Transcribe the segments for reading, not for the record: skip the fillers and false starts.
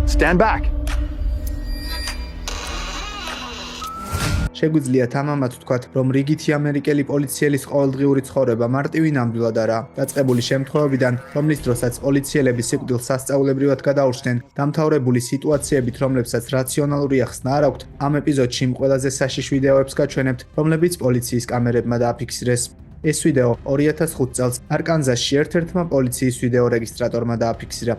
Stand back. შეგვიძლია თამამად ვთქვათ, რომ რიგითი ამერიკელი პოლიციელის ყოველდღიური ცხოვრება მარტივი ნამდვილად არაა. დაწყებული შემთხვევებიდან, რომლის დროსაც პოლიციელები სიკვდილს სასწაულებრივად გადაურჩნენ, დამთავრებული სიტუაციებით, რომლებსაც რაციონალური ახსნა არ აქვთ, ამ ეპიზოდში იმ ყველაზე საშიშ ვიდეოებს გაჩვენებთ, რომლებიც პოლიციის კამერებმა დააფიქსირეს. ეს ვიდეო 2005 წელს არკანზასში ერთ-ერთმა პოლიციის ვიდეო რეგისტრატორმა დააფიქსირა.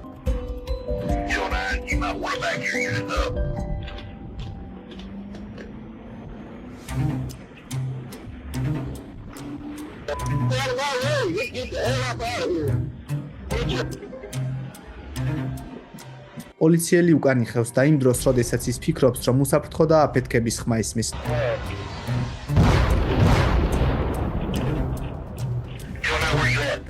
პოლიციელი უკან იხევს და იმ დროს, როდესაც ის ფიქრობს, რომ უსაფრთხო და აფეთქების ხმა ისმის.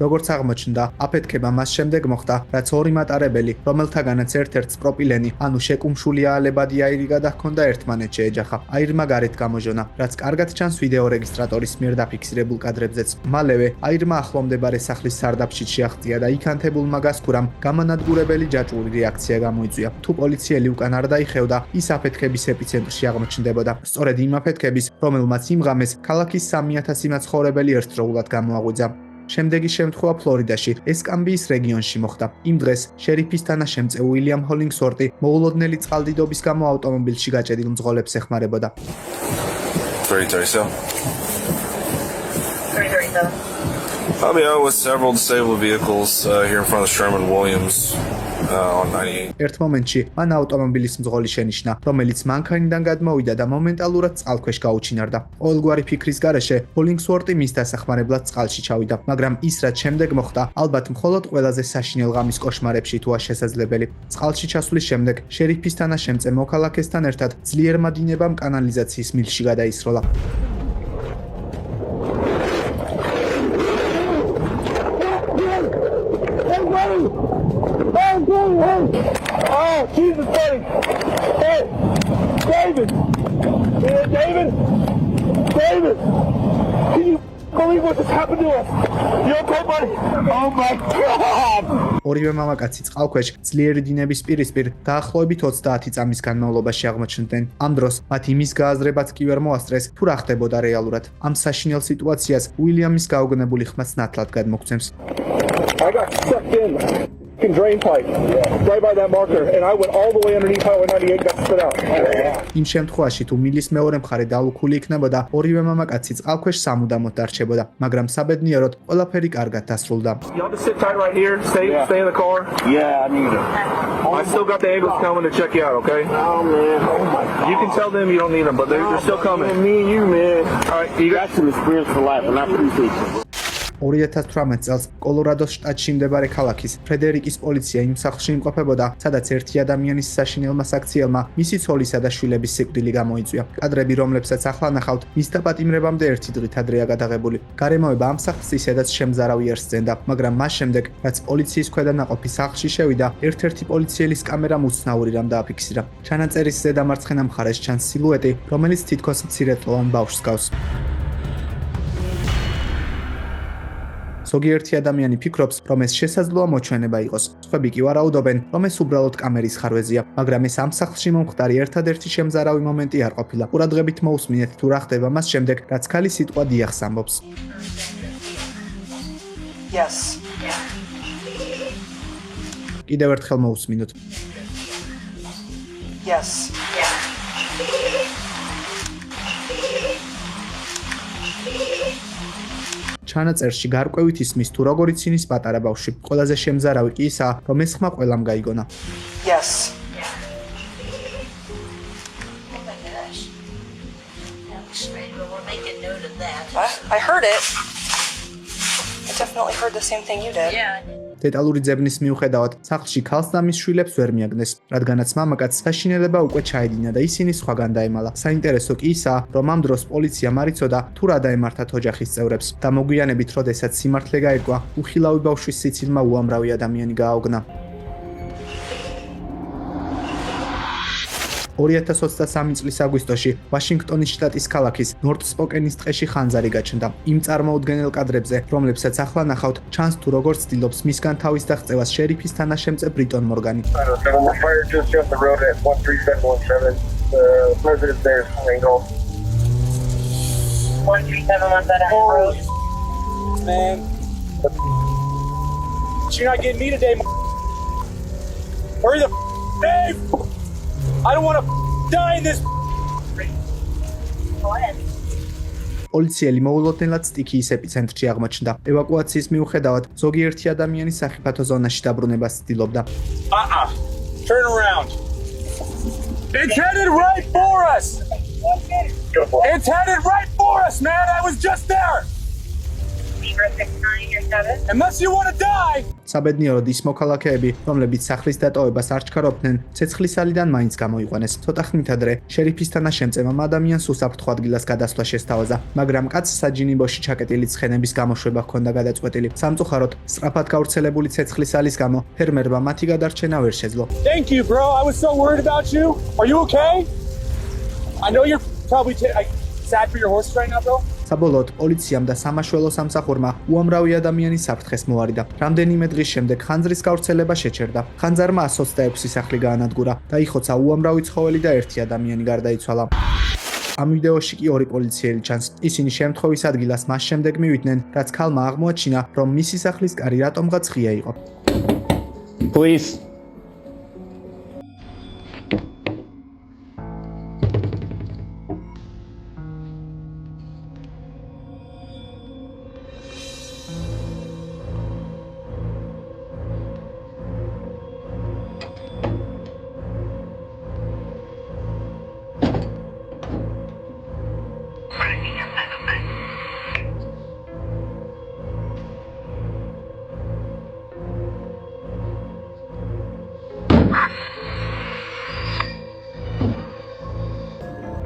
როგორც აღმოჩნდა, აფეთქება მას შემდეგ მოხდა, რაც ორი მატარებელი, რომელთაგანაც ერთ-ერთს პროპილენი, ანუ შეკუმშული აალებადი აირი გადაჰქონდა ერთმანეთს შეეჯახა. აირმა გარეთ გამოჟონა, რაც კარგად ჩანს ვიდეო რეგისტრატორის მიერ დაფიქსირებულ კადრებზეც. მალევე, აირმა ახლომდებარე სახლის სარდაფში შეაღწია და იქანთებულმა გასკურამ გამანადგურებელი ჯაჭვური რეაქცია გამოიწვია. თუ პოლიციელი უკან არ დაიხევდა, ის აფეთქების ეპიცენტრში აღმოჩნდებოდა. სწორედ იმ აფეთქების, რომელმაც იმ ღამეს ქალაქის 3000 მაცხოვრებელი ერთდროულად გამოაღვიძა. შემდეგი შემთხვევა ფლორიდაში, ესკამბიის რეგიონში მოხდა. იმ დღეს შერიფის თანაშემწე უილიამ ჰოლინგსვორტი მოულოდნელი წყალდიდობის გამო ავტომობილში გაჭედილ მძღოლებს ეხმარებოდა. 337. I'll be out with several disabled vehicles here in front of Sherman Williams on 98. ერთ მომენტში მან ავტომობილის მძღოლი შენიშნა, რომელიც მანქანიდან გადმოვიდა და მომენტალურად წყალქვეშ გაუჩინარდა. ყოველგვარი ფიქრის გარეშე ჰოლინგსვორტი მის დასახმარებლად წყალში ჩავიდა, მაგრამ ის რაც შემდეგ მოხდა, ალბათ მხოლოდ ყველაზე საშინელ ღამის კოშმარებში თუა შესაძლებელი. წყალში ჩასვლის შემდეგ შერიფის თანაშემწე მოქალაქესთან ერთად ძლიერმა დინებამ კანალიზაციის მილში გადაისროლა. Oh, Jesus, buddy! Hey, David! David! David! Can you believe what just happened to us? You okay, buddy? Oh my God! ორივე მამაკაცი წყალქვეშ ძლიერი დინების პირისპირ დაახლოებით 30 წამის განმავლობაში აღმოჩნდნენ. ამ დროს მათ იმის გააზრებაც კი ვერ მოასწრეს, თუ რა ხდებოდა რეალურად. ამ საშინელ სიტუაციას უილიამის გაუგნებული ხმაც ნათლად გადმოგცემს. I got sucked in. Drain pipe right by that marker and I went all the way underneath Highway 98 got spit out. იმ შემთხვევაში თუ მილის მეორე მხარე დალუქული იქნებოდა, ორივე მამაკაცი წყალქვეშ სამუდამოდ დარჩებოდა, მაგრამ საბედნიეროდ ყველაფერი კარგად დასრულდა. Y'all just sit tight right here, stay in the car. Yeah, I need it. I still got the ambulance coming to check you out, okay? Oh man. Oh my God. You can tell them you don't need them, but they're still coming. Me and you, man. All right, you got some experience for life and I appreciate you. 2018 წელს კოლორადოს შტატში მდებარე ქალაქის ფრედერიკის პოლიცია იმ სახლში იმყოფებოდა, სადაც ერთი ადამიანის საშინელმა საქციელმა მისი ცოლისა და შვილების სიკვდილი გამოიწვია. კადრები, რომლებსაც ახლა ნახავთ, მის დაპატიმრებამდე ერთი დღით ადრეა გადაღებული. გარემოება ამ სახლს ისედაც შემზარავი არ სცენდა, მაგრამ მას შემდეგ, რაც პოლიციის ქვედანაყოფი სახლში შევიდა, ერთ-ერთი პოლიციელის კამერამ უცნაური რამ დააფიქსირა. ჩანაწერის ზედა მარცხენა მხარეს ჩანს სილუეტი, რომელიც თითქოს მცირეწლოვან ბავშვს გავს. ზოგიერთი ადამიანი ფიქრობს, რომ ეს შესაძლოა მოჩვენება იყოს. სხვები კი ვარაუდობენ, რომ ეს უბრალოდ კამერის ხარვეზია, მაგრამ ეს ამ სახლში მომხდარი ერთადერთი შემზარავი მომენტი არ ყოფილა. ყურადღებით მოусმინეთ თუ რა ხდება მას შემდეგ, რაც ქალი სიტყვა დიახს ამბობს. Yes. კიდევ ერთხელ მოусმინოთ. Yes. ჩანაწერში გარკვევით ისმის თუ როგორ ცინის პატარა ბავშვი. ყველაზე შემზარავი კი ისაა, რომ ეს ხმა ყველამ გაიგონა. Yes. I heard it. I definitely heard the same thing you did. Yeah. დეტალური ძებნის მიუხედავად, სახლში ქალს და მის შვილებს ვერ მიაგნეს, რადგანაც მამაკაცს საშინელება უკვე ჩაედინა და ისინი სხვაგან დაემალა. საინტერესო კი ისაა, რომ ამ დროს პოლიციამ არ იცოდა თუ რა დაემართათ ოჯახის წევრებს და მოგვიანებით, როდესაც სიმართლე გაირკვა, უხილავი ბავშვის სიცილმა უამრავი ადამიანი გააოგნა. 2023 წლის აგვისტოში ვაშინგტონის შტატის ქალაქის ნორთ-სპოკენის ტყეში ხანძარი გაჩნდა. იმ წარმოუდგენელ კადრებზე, რომლებსაც ახლა ნახავთ, ჩანს თუ როგორ ცდილობს მისგან თავის დაღწევას შერიფის თანაშემწე ბრიტონ მორგანი. Fire just jumped the road at 13717. The president there is single. 13717 road. Man. You're not getting me today, Hurry the Dave! I don't want to die in this. Go ahead. პოლიციელი მოულოდნელად სტიქიის ეპიცენტრში აღმოჩნდა. ევაკუაციის მიუხედავად, ზოგიერთი ადამიანი სახიფათო ზონაში დაბრუნებას ცდილობდა. Turn around. It's headed right for us. It's headed right for us, man. I was just there. Beaver 69, your status. Unless you want to die. საბედნიეროდ ის მოქალაქეები, რომლებიც სახლის დატოვებას არ ჩქარობდნენ, ცეცხლისალიდან მაინც გამოიყვანეს. ცოტა ხნით ადრე შერიფის თანაშემწემამ ადამიანს უსაფრთხო ადგილას გადასვლა შესთავაზა, მაგრამ კაცს საჯინიბოში ჩაკეტილი ცხენების გამოშვება ჰქონდა გადაწყვეტილი. სამწუხაროდ, სწრაფად გავრცელებული ცეცხლისალის გამო ფერმერმა მათი გადარჩენა ვერ შეძლო. Thank you, bro. I was so worried about you. Are you okay? I know you're probably sad for your horse right now, bro. საბოლოოდ პოლიციამ და სამაშველო სამსახურმა უამრავი ადამიანის საფრთხეს მოარიდა. რამდენიმე დღის შემდეგ ხანძრის გავრცელება შეჩერდა. ხანძარმა 126 სახლი გაანადგურა და იხოცა უამრავი ცხოველი და ერთი ადამიანი გარდაიცვალა. ამ ვიდეოში კი ორი პოლიციელი ჩანს. ისინი შემთხვევის ადგილას მას შემდეგ მივიდნენ, რაც ქალმა აღმოაჩინა, რომ მისი სახლის კარი რატომღაც ღია იყო. Police.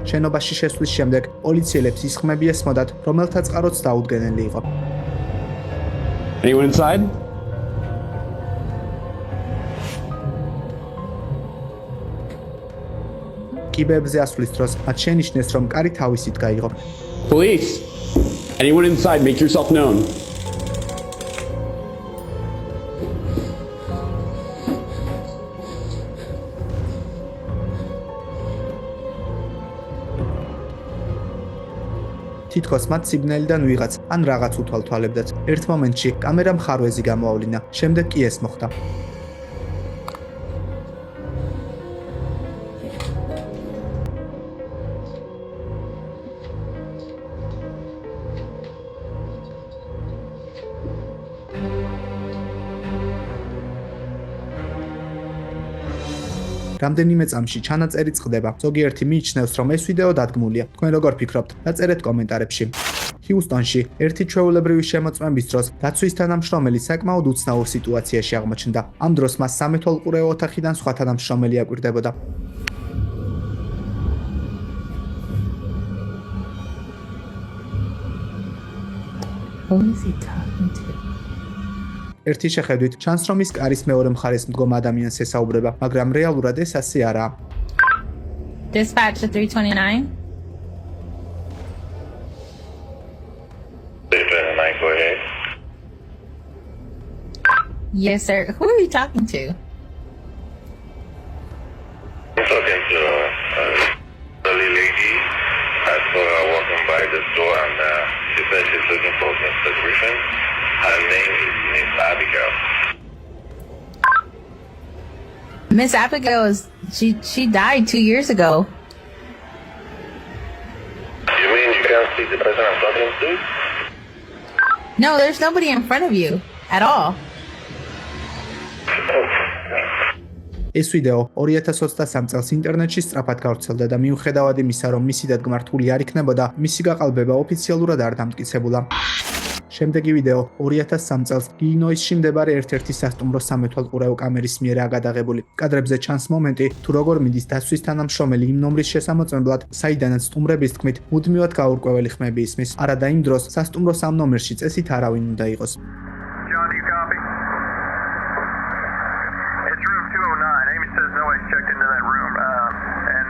შენობაში შესვლის შემდეგ პოლიციელებს ის ხმები ესმოდათ, რომელთა წყაროც დაუდგენელი იყო. Anyone inside? კიბებზე ასვლის დროს მათ შენიშნეს, რომ კარი თავისით გაიღო. Police. Anyone inside? Make yourself known. თითქოს მათ სიგნალიდან ვიღაც ან რაღაც უთვალთვალებდათ. ერთ მომენტში კამერა მხარვეზი გამოავლინა, შემდეგ კი ეს მოხდა. რამდენიმე წამში ჩანაწერი წყდება. ზოგიერთი მიიჩნევს, რომ ეს ვიდეო დადგმულია. თქვენ როგორ ფიქრობთ? დაწერეთ კომენტარებში. ჰიუსტონში ერთი ჩვეულებრივი შემოწმების დროს დაცვის თანამშრომელი საკმაოდ უცნაურ სიტუაციაში აღმოჩნდა. ამ დროს მას სამეთვალყურეო ოთახიდან სხვა თანამშრომელი აკვირდებოდა. Who is he talking to? ერთი შეხედვით ჩანს, რომ ის კარის მეორე მხარეს მდგომ ადამიანს ესაუბრება, მაგრამ რეალურად ეს ასე არაა. Dispatch to 329. 329, go ahead. Yes, sir. Who are you talking to? I'm talking to the lady. I saw her walking by the store and she said she's looking for Mr. Griffin. Her name is Miss Abigail. Miss Abigail she died 2 years ago. You mean you can't see the person I'm talking to? No, there's nobody in front of you at all. ეს ვიდეო 2023 წელს ინტერნეტში სწრაფად გავრცელდა და მიუხედავად იმისა, რომ მისი დადგმა რთული არ იქნებოდა, მისი გაყალბება ოფიციალურად არ დამტკიცებულა. შემდეგი ვიდეო 2003 წელს ილინოისში მდებარე ერთ-ერთი სასტუმრო სამეთვალყურეო კამერის მიერაა გადაღებული. კადრებზე ჩანს მომენტი, თუ როგორ მიდის დაცვის თანამშრომელი იმ ნომრის შესამოწმებლად, საიდანაც სტუმრების თქმით, მუდმივად გაურკვეველი ხმები ისმის. არადა იმ დროს სასტუმროს ამ ნომერში წესით არავინ უნდა იყოს. John, do you copy? It's room 209. Amy says nobody's checked into that room, and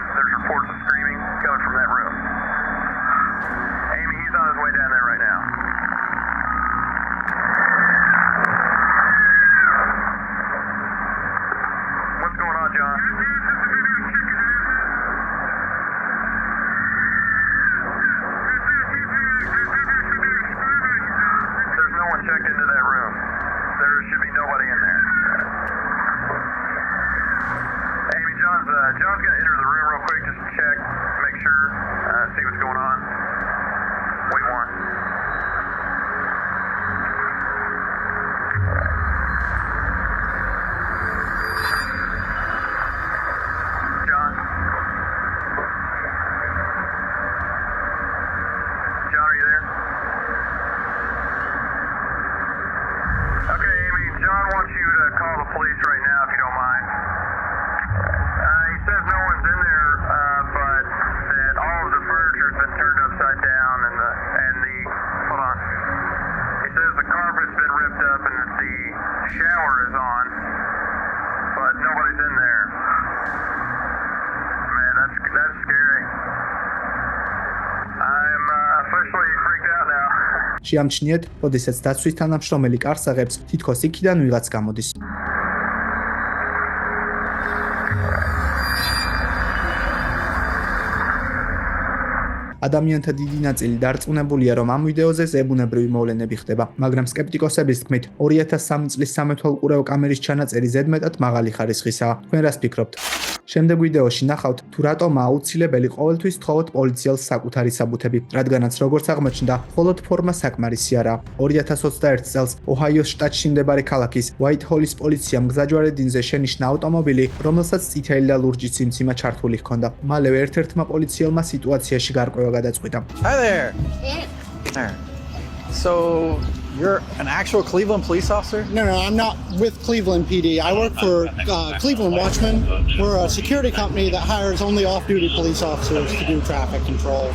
John's gonna enter the room real quick just to check, make sure, see what's going on. Wait one. John? John, are you there? Okay, Amy, John wants you to call the police right now if you don't mind. He says no one's in there, but that all of the furniture's been turned upside down and the hold on. He says the carpet's been ripped up and that the shower is on, but nobody's in there. Man, that's scary. I'm officially freaked out now. შეამჩნიეთ, როდესაც დაცვის თანამშრომელი კარს აღებს, თითქოს იქიდან ვიღაც გამოდის. ადამიანთა დიდი ნაწილი დარწმუნებულია, რომ ამ ვიდეოზე ზებუნებრივი მოვლენები ხდება, მაგრამ სკეპტიკოსების თქმით, 2003 წლის სამეთვალყურეო კამერის ჩანაწერი ზედმეტად მაღალი ხარისხისაა. თქვენ რას ფიქრობთ? შემდეგ ვიდეოში ნახავთ, თუ რატომ აუცილებელი ყოველთვის თხოვოთ პოლიციელს საკუთარი საბუთები, რადგანაც როგორც აღმოჩნდა, მხოლოდ ფორმა საკმარისი არაა. 2021 წელს ოჰაიოს შტატში მდებარე ქალაქის უაიტჰოლის პოლიციამ გზაჯვარედინზე შენიშნა ავტომობილი, რომელსაც წითელი და ლურჯი ციმციმა ჩართული ჰქონდა. მალევე ერთ-ერთმა პოლიციელმა სიტუაციაში გარკვევა გადაწყვიტა. Hi there. There. So you're an actual Cleveland police officer? No, I'm not with Cleveland PD. I work for Cleveland Watchmen. We're a security company that hires only off-duty police officers to do traffic control.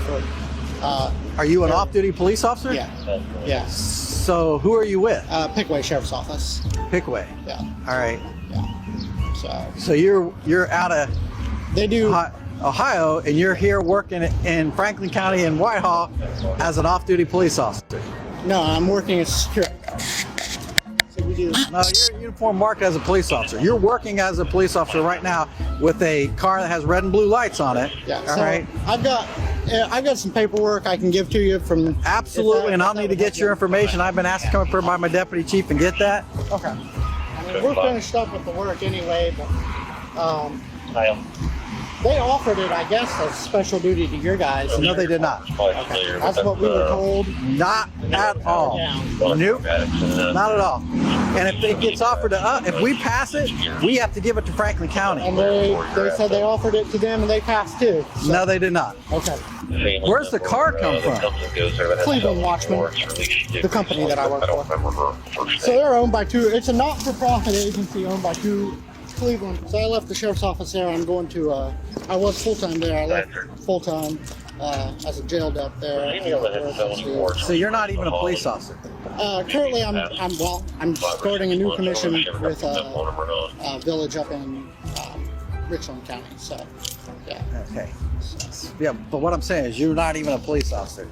Are you an off-duty police officer? Yeah. So who are you with? Pickaway Sheriff's Office. Pickaway. Yeah. All right. Yeah. So you're out of They do. Ohio, and you're here working in Franklin County in Whitehall as an off-duty police officer. No, I'm working as security. So we do. No, you're uniform marked as a police officer. You're working as a police officer right now with a car that has red and blue lights on it. Yeah. All So right. I've got some paperwork I can give to you from. Absolutely, and I'll need to get your information. I've been asked to come up here by my deputy chief and get that. Okay. I mean, we're finished up with the work anyway, but they offered it, I guess, as special duty to your guys. No, they did not. Okay. That's what we were told. Not at all. Nope. Not at all. And if it gets offered to us, if we pass it, we have to give it to Franklin County. And they said they offered it to them and they passed too. So. No, they did not. Okay. Where's the car come from? Cleveland Watchmen, the company that I work for. So they're owned by two. It's a not-for-profit agency owned by two Cleveland. So I left the sheriff's office there. I'm going to. I was full-time there. I left full-time as a jail up there. So you're not even a police officer. Currently, I'm starting a new commission with a village up in Richland County. So, yeah. Okay. Yeah, but what I'm saying is you're not even a police officer.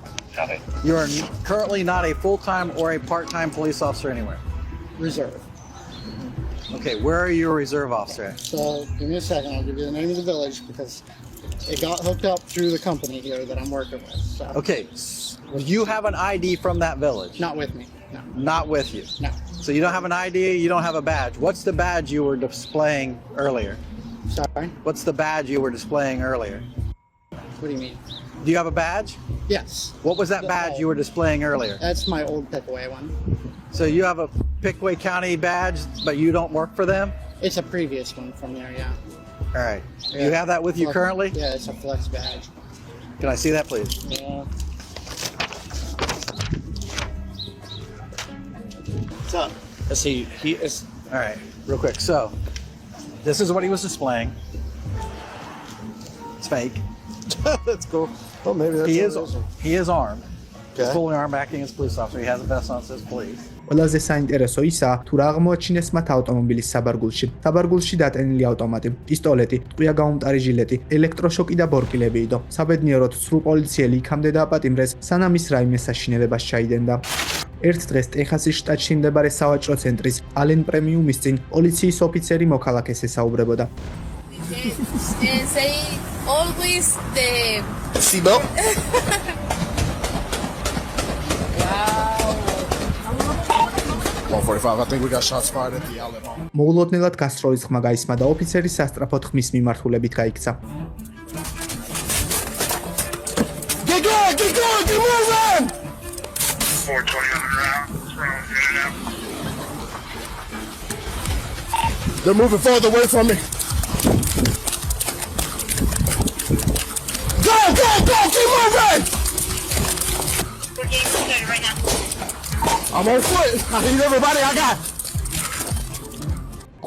You're currently not a full-time or a part-time police officer anywhere. Reserve. Okay, where are you a reserve officer at? So, give me a second. I'll give you the name of the village because it got hooked up through the company here that I'm working with. So. Okay, you have an ID from that village? Not with me, no. Not with you? No. So you don't have an ID, you don't have a badge. What's the badge you were displaying earlier? Sorry? What's the badge you were displaying earlier? What do you mean? Do you have a badge? Yes. What was that badge you were displaying earlier? That's my old Pickaway one. So you have a Pickaway County badge, but you don't work for them? It's a previous one from there, yeah. All right. Yeah. You have that with you currently? Yeah, it's a flex badge. Can I see that, please? Yeah. What's up? Let's see. He is. All right. Real quick. So, this is what he was displaying. It's fake. That's cool. Well, maybe that's he is armed. He's fully armed, acting as a police officer. He has a vest on that says police. ყველაზე საინტერესო ისაა, თუ რა აღმოაჩინეს მათ ავტომობილის საბარგულში. საბარგულში დატენილი ავტომატი, პისტოლეტი, ტყვია გაუმტარი ჟილეტი, ელექტროშოკი და ბორკილები იდო. საბედნიეროდ სრულ პოლიციელი იქამდე დააპატიმრეს, სანამ ის რაიმე საშინელებას ჩაიდენდა. ერთ დღეს ტეხასის შტატში მდებარე სავაჭრო ცენტრის ალენ პრემიუმის წინ პოლიციის ოფიცერი მოქალაქეს ესაუბრებოდა. Say always the seatbelt. Wow. 145. I think we got shots fired at the outlet mall. მოულოდნელად გასროლის ხმა გაისმა და ოფიცერი სასტრაფოდ ხმის მიმართულებით გაიქცა. Get going! Get going! Get moving! 420 on the ground. They're moving farther away from me. Go! Go! Go! Keep moving! We're getting started right now. I'm on foot. I need everybody I got.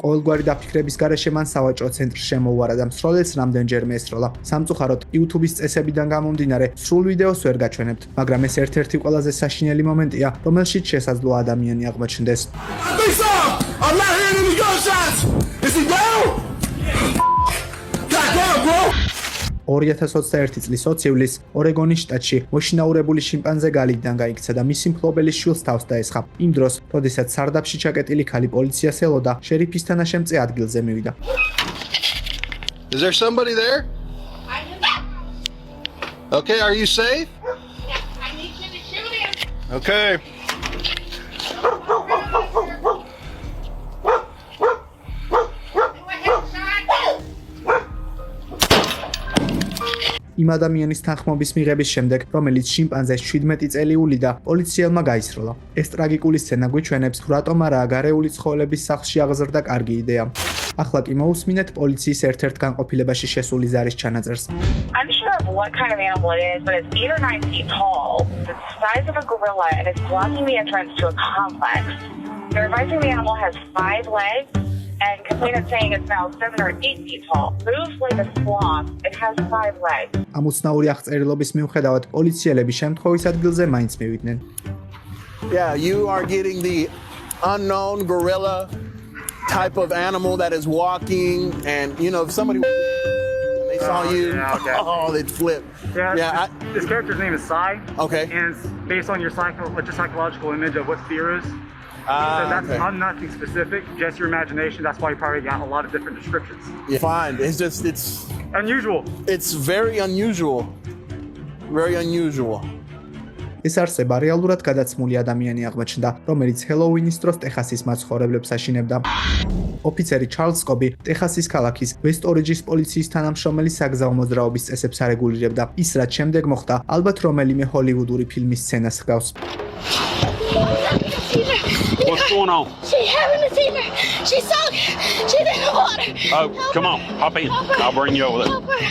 ყოველგვარი დაფიქრების გარეშე მან სავაჭრო ცენტრს შემოუვარა და მსროლელს რამდენჯერმე ესროლა. სამწუხაროდ, YouTube-ის წესებიდან გამომდინარე, სრულ ვიდეოს ვერ გაჩვენებთ, მაგრამ ეს ერთ-ერთი ყველაზე საშინელი მომენტია, რომელშიც შესაძლოა ადამიანი აღმოჩნდეს. I'm not hearing any gunshots! Is he down? God damn, bro! 2021 წლის 20 ივლისს ორეგონის შტატში მოშინაურებული შიმპანზე გალიდიდან გაიქცა და მისი მფლობელის შვილს თავს დაესხა. იმ დროს, როდესაც სარდაფში ჩაკეტილი ქალი პოლიციას ელოდა, შერიფის თანაშემწე ადგილზე მივიდა. Is there somebody there? Okay, are you safe? I need you to shoot him. Okay. იმ ადამიანის თანხმობის მიღების შემდეგ, რომელიც შიმპანზეს 17 წელიული და პოლიციელმა გაისროლა. ეს ტრაგიკული სცენა გვიჩვენებს, თუ რატომ არა გარეული ცხოველების სახლში აღზრდა კარგი იდეა. ახლა კი მოусმინეთ პოლიციის ერთ-ერთ განყოფილებაში შესული ზარის ჩანაწერს. I'm sure of what kind of animal it is, but it's 8 or 9 feet tall. It's the size of a gorilla and it's blocking the entrance to a complex. They're advising the animal has 5 legs and complainant saying it's now 7 or 8 feet tall. Moves like a sloth. It has 5 legs. ამოცნაური აღწერილობის მიუხედავად, პოლიციელები შემთხვევის ადგილზე მაინც მივიდნენ. Yeah, you are getting the unknown gorilla type of animal that is walking, and you know if somebody they saw you, oh, they'd flip. Yeah. This character's name is Sai. Okay. And it's based on your psychological image of what fear is. So that's nothing specific, just your imagination. That's why you probably got a lot of different descriptions. Yeah, fine. It's unusual. It's very unusual. Very unusual. ეს არსება რეალურად გადაცმული ადამიანი აღმოჩნდა, რომელიც ჰელოუინის დროს ტეხასის მაცხოვრებლებს აშინებდა. ოფიცერი ჩარლზ კობი ტეხასის ქალაქის ვესტ-ორიჯის პოლიციის თანამშრომელი საგზაო მოძრაობის წესებს არეგულირებდა. ის რაც შემდეგ მოხდა, ალბათ რომელიმე ჰოლივუდური ფილმის სცენას ჰგავს. What's going on? She's having a fever. She's soaked. She's in the water. Oh, come on, hop in. I'll bring you over there. Help her.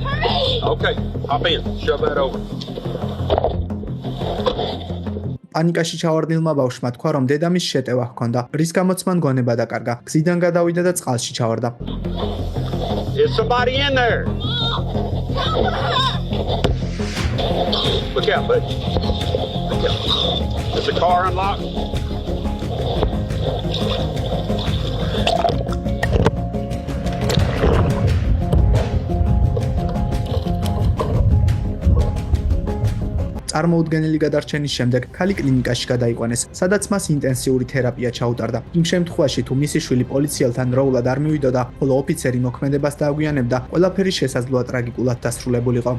Hurry. Okay, hop in. Shove that over. პანიკაში ჩავარდნილმა ბავშვმა თქვა, რომ დედამის შეტევა ჰქონდა, რის გამოც მან გონება დაკარგა. გზიდან გადავიდა და წყალში ჩავარდა. Is somebody in there? Look out, bud. Look out. Is the car unlocked? წარმოუდგენელი გადარჩენის შემდეგ ქალი კლინიკაში გადაიყვანეს, სადაც მას ინტენსიური თერაპია ჩაუტარდა. იმ შემთხვევაში, თუ მისი შვილი პოლიციელთან დროულად არ მივიდოდა, ხოლო ოფიცერი მოქმედებას დააგვიანებდა, ყველაფერი შესაძლოა ტრაგიკულად დასრულებულიყო.